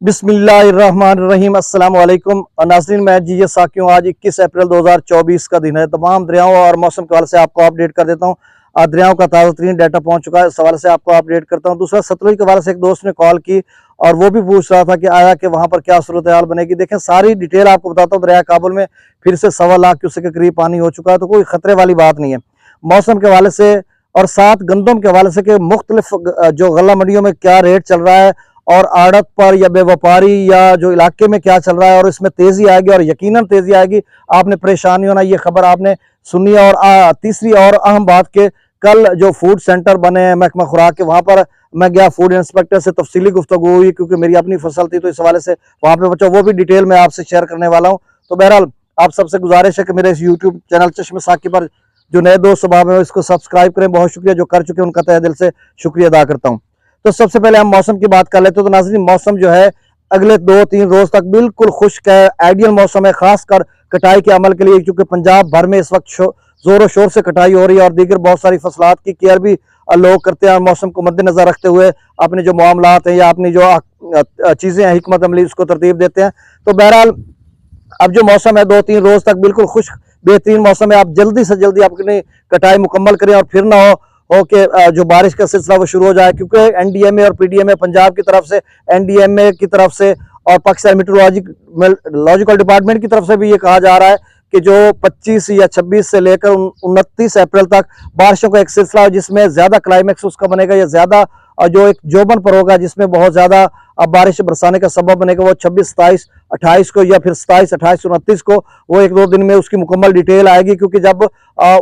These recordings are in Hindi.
बिस्मिल्लाहिर्रहमानिर्रहीम अस्सलाम वालेकुम नाज़रीन, मैं जी साकी हूँ। आज 21 अप्रैल 2024 का दिन है। तमाम दरियाओं और मौसम के हवाले से आपको अपडेट कर देता हूँ। दरियाओं का ताज़ा तरीन डाटा पहुँच चुका है, इस हवाले से आपको अपडेट करता हूँ। दूसरा, सतलुज के हवाले से एक दोस्त ने कॉल की और वो भी पूछ रहा था कि आया कि वहाँ पर क्या सूरत हाल बनेगी। देखें, सारी डिटेल आपको बताता हूँ। दरिया काबुल में फिर से 1.25 लाख क्यूसेक के करीब पानी हो चुका है, तो कोई खतरे वाली बात नहीं है मौसम के हवाले से। और साथ गंदम के हवाले से कि मुख्तलिफ जो गल्ला मंडियों में क्या रेट चल रहा है और आड़त पर या बेवपारी या जो इलाके में क्या चल रहा है, और इसमें तेजी आएगी और यकीनन तेजी आएगी। आपने परेशानी होना, ये खबर आपने सुनी है। और तीसरी और अहम बात के कल जो फूड सेंटर बने हैं महकमा खुराक के, वहां पर मैं गया, फूड इंस्पेक्टर से तफसीली गुफ्तगू हुई क्योंकि मेरी अपनी फसल थी, तो इस हवाले से वहां पे बच्चों वो भी डिटेल में आपसे शेयर करने वाला हूँ। तो बहरहाल आप सबसे गुजारिश है कि मेरे इस यूट्यूब चैनल चश्मे साकी पर जो नए दोस्त स्वभाव है इसको सब्सक्राइब करें। बहुत शुक्रिया, जो कर चुके हैं उनका तहे दिल से शुक्रिया अदा करता हूँ। तो सबसे पहले हम मौसम की बात कर लेते हैं। तो नाज़रीन, मौसम जो है अगले 2-3 रोज तक बिल्कुल खुश्क है, आइडियल मौसम है, खासकर कटाई के अमल के लिए, क्योंकि पंजाब भर में इस वक्त जोरों शोर से कटाई हो रही है और दीगर बहुत सारी फसलात की केयर भी लोग करते हैं। और मौसम को मद्देनजर रखते हुए अपने जो मामलात हैं या अपनी जो चीजें हैं हिकमत अमली, उसको तरतीब देते हैं। तो बहरहाल अब जो मौसम है 2-3 रोज तक बिल्कुल खुश्क बेहतरीन मौसम है। आप जल्दी से जल्दी अपनी कटाई मुकम्मल करें और फिर ना हो कि जो बारिश का सिलसिला वो शुरू हो जाए, क्योंकि एनडीएमए और पीडीएमए पंजाब की तरफ से, एनडीएमए की तरफ से और पाकिस्तान मेट्रोलॉजिकल डिपार्टमेंट की तरफ से भी ये कहा जा रहा है कि जो 25 या 26 से लेकर 29 अप्रैल तक बारिशों का एक सिलसिला जिसमें ज्यादा क्लाइमेक्स उसका बनेगा या ज्यादा जो एक जोबन पर होगा जिसमें बहुत ज्यादा बारिश बरसाने का सबब बनेगा, वो 26, 27, 28 को या फिर 27, 28, 29 को, वो 1-2 दिन में उसकी मुकम्मल डिटेल आएगी। क्योंकि जब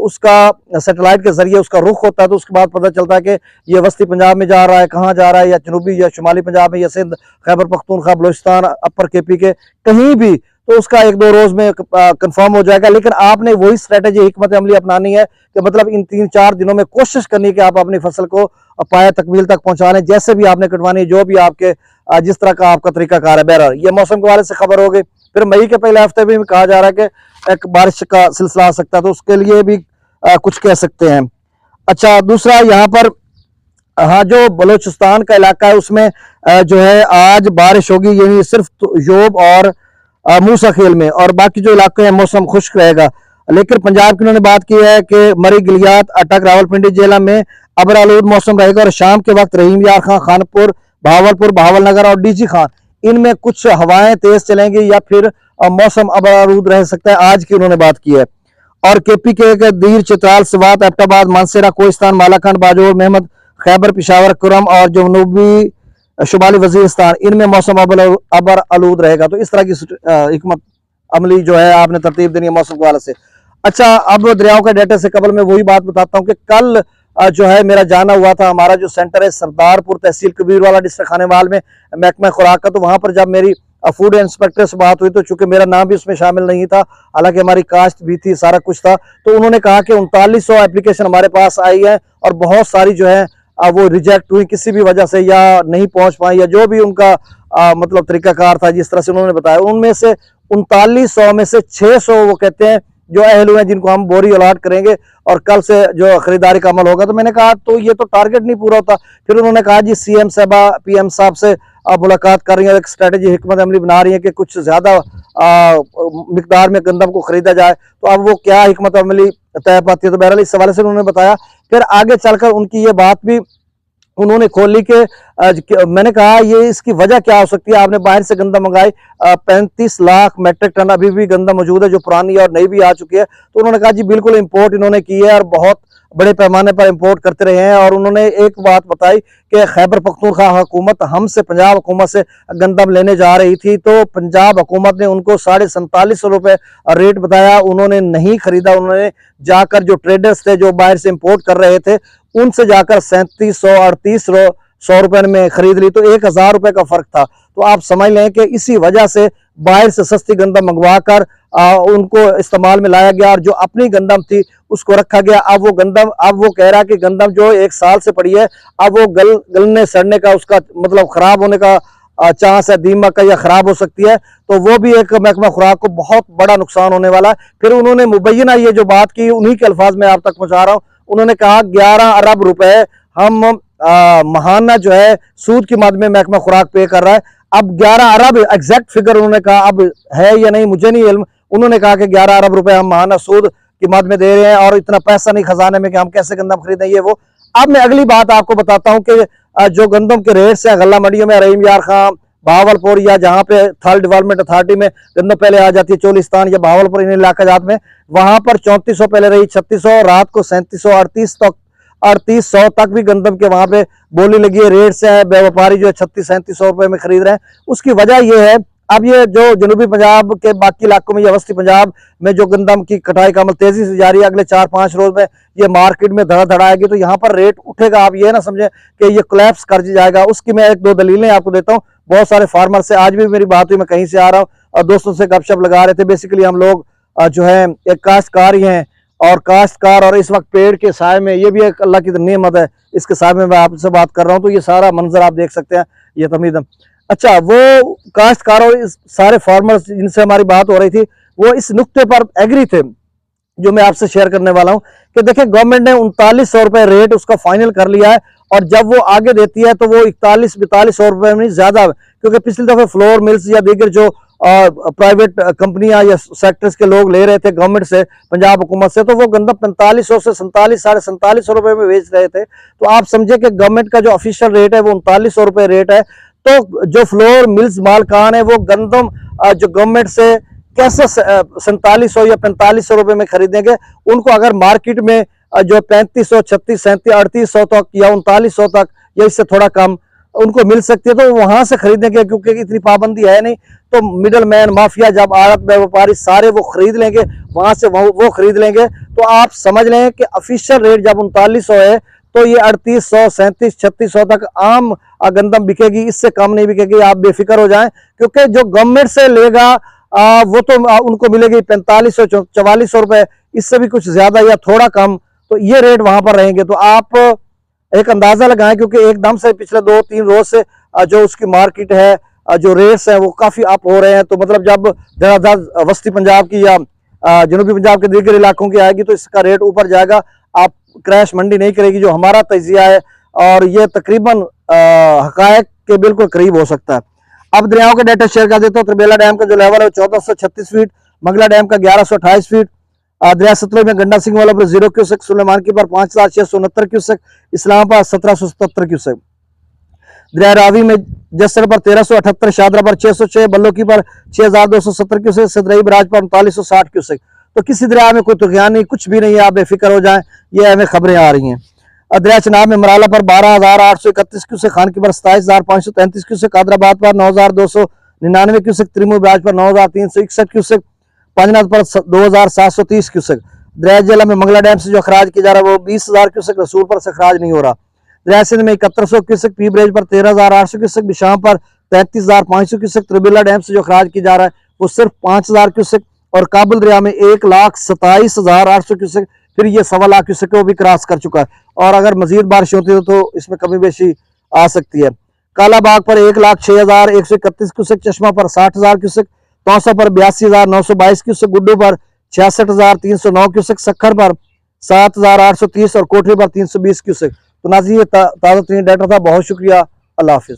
उसका सैटेलाइट के जरिए उसका रुख होता है तो उसके बाद पता चलता है कि ये वस्ती पंजाब में जा रहा है, कहाँ जा रहा है, या जनूबी या शुमाली पंजाब में या सिंध, खैबर पख्तूनख्वा, बलोचिस्तान, अपर केपी के कहीं भी, तो उसका 1-2 रोज में कंफर्म हो जाएगा। लेकिन आपने वही स्ट्रेटेजी हिकमत अमली अपनानी है कि मतलब इन 3-4 दिनों में कोशिश करनी है कि आप अपनी फसल को पाया तकमील तक पहुंचा लें, जैसे भी आपने कटवानी, जो भी आपके जिस तरह का आपका तरीकाकार है। बहरहाल ये मौसम के हवाले से खबर हो गई। फिर मई के पहले हफ्ते में कहा जा रहा है कि एक बारिश का सिलसिला आ सकता है, तो उसके लिए भी कुछ कह सकते हैं। अच्छा, दूसरा यहाँ पर हाँ, जो बलोचिस्तान का इलाका है उसमें जो है आज बारिश होगी, यानी सिर्फ योब और मूसा खेल में, और बाकी जो इलाके हैं मौसम खुश्क रहेगा। लेकिन पंजाब की उन्होंने बात की है कि मरी, गिलियात, अटक, रावलपिंडी जिला में अबर आलूद मौसम रहेगा और शाम के वक्त रहीम यार खान, खानपुर, भावलपुर, बहावलनगर और डीजी खान, इनमें कुछ हवाएं तेज चलेंगी या फिर मौसम अबर आलूद रह सकता है, आज की उन्होंने बात की है। और केपी के दीर, चित्राल, सिवात, एबटाबाद, मानसेरा, कोहिस्तान, मालाखंड, बाजोर, मेहमद, खैबर, पिशावर, कुरम और जनूबी शुमाली वजीरिस्तान, इनमें मौसम अबर आलूद रहेगा। तो इस तरह की हिकमत अमली जो है आपने तरतीब देनी है मौसम के हवाले से। अच्छा, अब दरियाओं का डाटा से कबल मैं वही बात बताता हूँ कि कल जो है मेरा जाना हुआ था, हमारा जो सेंटर है सरदारपुर, तहसील कबीरवाला, डिस्ट्रिक्ट खानेवाल में, महकमा खुराक का। तो वहां पर जब मेरी फूड इंस्पेक्टर से बात हुई, तो चूंकि मेरा नाम भी उसमें शामिल नहीं था, हालांकि हमारी कास्ट भी थी, सारा कुछ था, तो उन्होंने कहा कि 3900 एप्लीकेशन हमारे पास आई है और बहुत सारी जो है वो रिजेक्ट हुई किसी भी वजह से, या नहीं पहुंच पाई, या जो भी उनका मतलब तरीकाकार था जिस तरह से उन्होंने बताया। उनमें से 3900 में से 600 वो कहते हैं जो अहल हुए हैं जिनको हम बोरी अलॉट करेंगे और कल से जो खरीदारी का अमल होगा। तो मैंने कहा तो ये तो टारगेट नहीं पूरा होता। फिर उन्होंने कहा जी सीएम साहबा, पीएम साहब से मुलाकात कर रही है, एक स्ट्रेटेजी हिकमत अमली बना रही है कि कुछ ज्यादा मिकदार में गंदम को खरीदा जाए। तो अब वो क्या हिकमत अमली तय पाती है, तो बहरहाल इस हवाले से उन्होंने बताया। फिर आगे चलकर उनकी ये बात भी उन्होंने खोली कि मैंने कहा ये इसकी वजह क्या हो सकती है, आपने बाहर से गंदम मंगाई, 35 लाख मेट्रिक टन अभी भी गंदम मौजूद है जो पुरानी और नई भी आ चुकी है। तो उन्होंने कहा जी बिल्कुल इंपोर्ट इन्होंने की है और बहुत बड़े पैमाने पर इंपोर्ट करते रहे हैं। और उन्होंने एक बात बताई कि खैबर पख्तूनख्वा हुकूमत हमसे पंजाब हुकूमत से गंदम लेने जा रही थी, तो पंजाब हुकूमत ने उनको 4750 रुपये रेट बताया, उन्होंने नहीं खरीदा। उन्होंने जाकर जो ट्रेडर्स थे जो बाहर से इंपोर्ट कर रहे थे उनसे जाकर 3700, 3800 रुपए में खरीद ली, तो 1000 रुपए का फर्क था। तो आप समझ लें कि इसी वजह से बाहर से सस्ती गंदम मंगवा कर उनको इस्तेमाल में लाया गया और जो अपनी गंदम थी उसको रखा गया। अब वो कह रहा है कि गंदम जो 1 साल से पड़ी है, अब वो गलने सड़ने का, उसका मतलब खराब होने का चांस है, दीमक का, या खराब हो सकती है। तो वो भी एक महकमा खुराक को बहुत बड़ा नुकसान होने वाला है। फिर उन्होंने मुबैना ये जो बात की उन्हीं के अल्फाज में आप तक पहुंचा रहा हूँ। उन्होंने कहा 11 अरब रुपए हम महाना जो है सूद की मद में महकमा खुराक पे कर रहा है। अब 11 अरब एग्जैक्ट फिगर उन्होंने कहा, अब है या नहीं मुझे नहीं इल्म, उन्होंने कहा कि 11 अरब रुपए हम माहाना सूद की मद में दे रहे हैं और इतना पैसा नहीं खजाने में कि हम कैसे गंदम खरीदें ये वो। अब मैं अगली बात आपको बताता हूं कि जो गंदम के रेट से गल्ला मंडियों में रहीम यार खां, भावलपुर या जहां पे थल डेवलपमेंट अथॉरिटी में गंदम पहले आ जाती है, चोलिस्तान या भावलपुर इन इलाका जात में, वहां पर 3400 पहले रही, 3600, रात को 3700, 3800 तक भी गंदम के वहां पे बोली लगी है। रेट से है व्यापारी जो है 3600-3700 रुपए में खरीद रहे हैं। उसकी वजह यह है, अब ये जो जनूबी पंजाब के बाकी इलाकों में या वस्ती पंजाब में जो गंदम की कटाई का अमल तेजी से जारी है, अगले 4-5 रोज में ये मार्केट में धड़ा आएगी तो यहाँ पर रेट उठेगा। आप ये ना समझे कि ये कोलैप्स कर जाएगा। उसकी मैं 1-2 दलीलें आपको देता हूँ। बहुत सारे फार्मर से आज भी मेरी बात हुई, मैं कहीं से आ रहा हूँ और दोस्तों से गपशप लगा रहे थे। बेसिकली हम लोग जो है एक काश्तकार ही हैं और काश्तकार, और इस वक्त पेड़ के साय में, ये भी एक अल्लाह की नेमत है, इसके साय में मैं आपसे बात कर रहा हूँ। तो ये सारा मंजर आप देख सकते हैं, ये तमीदम। अच्छा, वो काश्तकार और इस सारे फार्मर्स जिनसे हमारी बात हो रही थी वो इस नुक्ते पर एग्री थे जो मैं आपसे शेयर करने वाला हूं कि देखिए गवर्नमेंट ने 3900 रुपए रेट उसका फाइनल कर लिया है और जब वो आगे देती है तो वो 41-4200 रुपए में ज्यादा, क्योंकि पिछली दफे फ्लोर मिल्स या दीगर जो प्राइवेट कंपनियां या सेक्टर्स के लोग ले रहे थे गवर्नमेंट से, पंजाब हुकूमत से, तो वो गंदम 4500 से 4700-4750 रुपए में बेच रहे थे। तो आप समझे कि गवर्नमेंट का जो ऑफिशियल रेट है वो 3900 रुपए रेट है। तो जो फ्लोर मिल्स मालकान है वो गंदम जो गवर्नमेंट से कैसे 4700 या 4500 रुपए में खरीदेंगे। उनको अगर मार्केट में जो 3500, 36, 37, 3800 तक या 3900 तक या इससे थोड़ा कम उनको मिल सकती है तो वहां से खरीदेंगे, क्योंकि इतनी पाबंदी है नहीं। तो मिडल मैन माफिया जब आड़त व्यापारी सारे वो खरीद लेंगे, वहां से वो खरीद लेंगे। तो आप समझ लें कि ऑफिशियल रेट जब 3900 है तो ये 3800, 37, 3600 तक आम गंदम बिकेगी, इससे कम नहीं बिकेगी। आप बेफिक्र हो जाएं, क्योंकि जो गवर्नमेंट से लेगा वो तो उनको मिलेगी 4500, 4400 रुपए, इससे भी कुछ ज्यादा या थोड़ा कम, तो ये रेट वहां पर रहेंगे। तो आप एक अंदाजा लगाएं, क्योंकि एकदम से पिछले 2-3 रोज से जो उसकी मार्केट है, जो रेट्स है वो काफी अप हो रहे हैं। तो मतलब जब धड़ाधड़ वस्ती पंजाब की या जनूबी पंजाब के दीगर इलाकों की आएगी तो इसका रेट ऊपर जाएगा। आप क्रैश मंडी नहीं करेगी, जो हमारा तजिया है, और ये तकरीबन हकायक के बिल्कुल करीब हो सकता है। अब दरियाओं के डाटा शेयर कर देता हूँ। त्रिबेला डैम का जो लेवल है 1436 फीट, मंगला डैम का 1128 फीट, दरिया सतलुज में गंडा सिंह वाला पर 0 क्यूसेक, सुलेमान की पर 5669 क्यूसेक, इस्लामाबाद 1777 क्यूसेक, दरिया रावी में जसर पर 1378, शादरा पर 606, बल्लो की पर 6270 क्यूसेक, सदरई बराज पर 3960 क्यूसेक। तो किसी दरिया में कोई तुगयान नहीं, कुछ भी नहीं है, आप बेफिक्र हो जाएं, ये हमें खबरें आ रही हैं। दरिया चनाब में मराला पर 12831 क्यूसेक, खान की पर 27533 क्यूसेक, कादराबाद पर 9299 क्यूसेक, त्रिमू बराज पर 9361 क्यूसेक, पांजनाथ पर 2730 क्यूसेक। दरिया जिला में मंगला डैम से जो अखराज किया जा रहा है वो 20000 क्यूसेक, रसूल पर से अखराज नहीं हो रहा। दरिया सिंध में 7100 क्यूसेक, पी ब्रेज पर 13800 क्यूसेक, बिशाम पर 33500 क्यूसेक, त्रिबिला डैम से जो अखराज किया जा रहा है वो सिर्फ 5000 क्यूसेक, और काबुल दरिया में 1,27,800 क्यूसेक, फिर ये 1.25 लाख क्यूसेक वो भी क्रॉस कर चुका है। और अगर मजीद बारिश होती है तो इसमें कमी बेशी आ सकती है। कालाबाग पर 1,06,131 क्यूसेक, चश्मा पर 60,000 क्यूसेक, तौसा पर 82,922 क्यूसेक, गुड्डू पर 66,309 क्यूसेक, सखर पर 7,830 और कोठरी पर 320 क्यूसेक। तो नाज़रीन ये ताज़ा तरीन डाटा था। बहुत शुक्रिया, अल्लाह हाफिज।